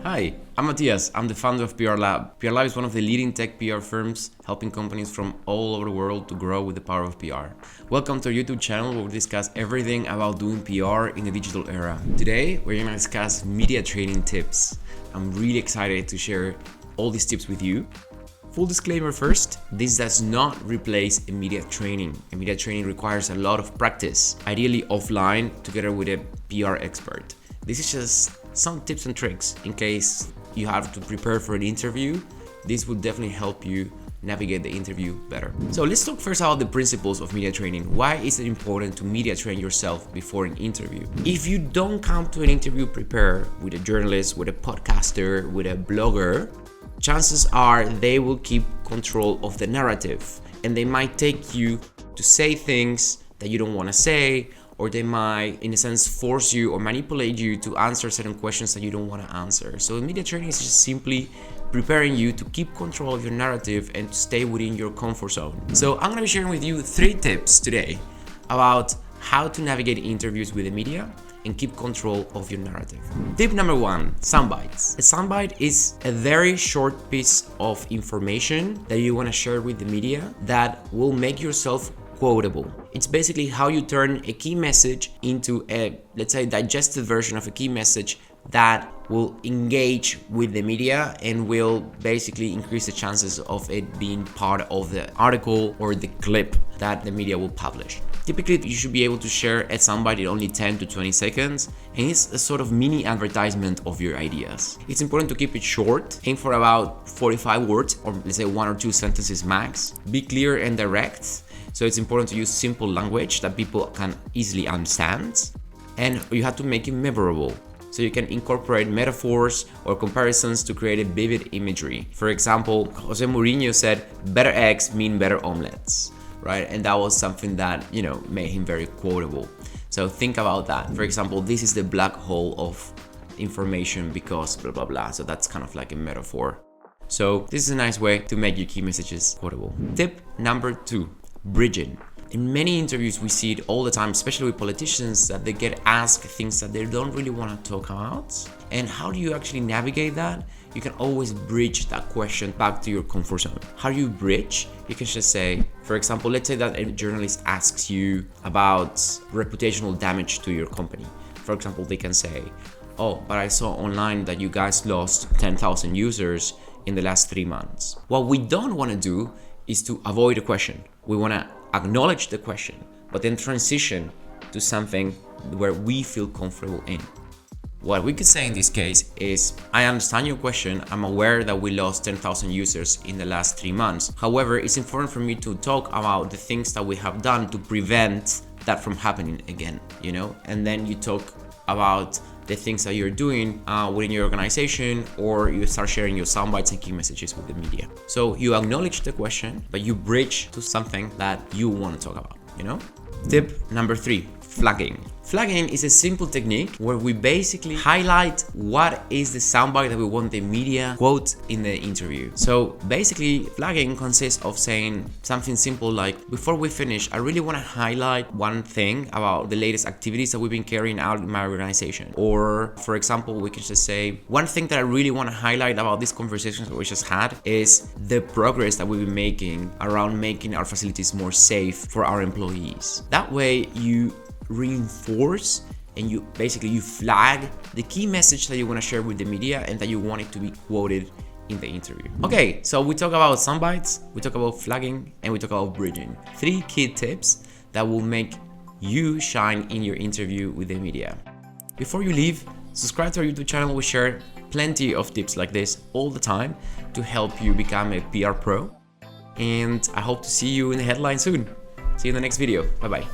Hi, I'm Matias. I'm the founder of PRLab. PRLab is one of the leading tech PR firms helping companies from all over the world to grow with the power of PR. Welcome to our YouTube channel where we discuss everything about doing PR in the digital era. Today, we're going to discuss media training tips. I'm really excited to share all these tips with you. Full disclaimer first, this does not replace immediate training. Immediate training requires a lot of practice, ideally offline together with a PR expert. This is just some tips and tricks in case you have to prepare for an interview. This will definitely help you navigate the interview better. So let's talk first about the principles of media training. Why is it important to media train yourself before an interview? If you don't come to an interview prepared with a journalist, with a podcaster, with a blogger, chances are they will keep control of the narrative and they might take you to say things that you don't want to say, or they might, in a sense, force you or manipulate you to answer certain questions that you don't want to answer. So media training is just simply preparing you to keep control of your narrative and to stay within your comfort zone. So I'm going to be sharing with you 3 tips today about how to navigate interviews with the media and keep control of your narrative. Tip number 1, soundbites. A soundbite is a very short piece of information that you want to share with the media that will make yourself quotable. It's basically how you turn a key message into a, let's say, digested version of a key message that will engage with the media and will basically increase the chances of it being part of the article or the clip that the media will publish. Typically, you should be able to share a soundbite in only 10 to 20 seconds, and it's a sort of mini advertisement of your ideas. It's important to keep it short, aim for about 45 words, or let's say 1 or 2 sentences max. Be clear and direct. So it's important to use simple language that people can easily understand, and you have to make it memorable. So you can incorporate metaphors or comparisons to create a vivid imagery. For example, Jose Mourinho said, "Better eggs mean better omelets," right? And that was something that, made him very quotable. So think about that. For example, this is the black hole of information because blah, blah, blah. So that's kind of like a metaphor. So this is a nice way to make your key messages quotable. Tip number 2. Bridging. In many interviews, we see it all the time, especially with politicians, that they get asked things that they don't really want to talk about. And how do you actually navigate that? You can always bridge that question back to your comfort zone. How do you bridge? You can just say, for example, let's say that a journalist asks you about reputational damage to your company. For example, they can say, "Oh, but I saw online that you guys lost 10,000 users in the last 3 months." What we don't want to do is to avoid the question. We want to acknowledge the question, but then transition to something where we feel comfortable in. What we could say in this case is, "I understand your question. I'm aware that we lost 10,000 users in the last 3 months. However, it's important for me to talk about the things that we have done to prevent that from happening again, And then you talk about the things that you're doing within your organization, or you start sharing your soundbites and key messages with the media. So you acknowledge the question, but you bridge to something that you want to talk about, Tip number 3, flagging. Flagging is a simple technique where we basically highlight what is the soundbite that we want the media quote in the interview. So basically, flagging consists of saying something simple like, "Before we finish, I really want to highlight one thing about the latest activities that we've been carrying out in my organization." Or, for example, we can just say, "One thing that I really want to highlight about these conversations that we just had is the progress that we've been making around making our facilities more safe for our employees." That way, you reinforce and you flag the key message that you want to share with the media and that you want it to be quoted in the interview. Okay, so we talk about soundbites, we talk about flagging, and we talk about bridging. 3 key tips that will make you shine in your interview with the media. Before you leave, subscribe to our YouTube channel. We share plenty of tips like this all the time to help you become a PR pro. And I hope to see you in the headline soon. See you in the next video. Bye-bye.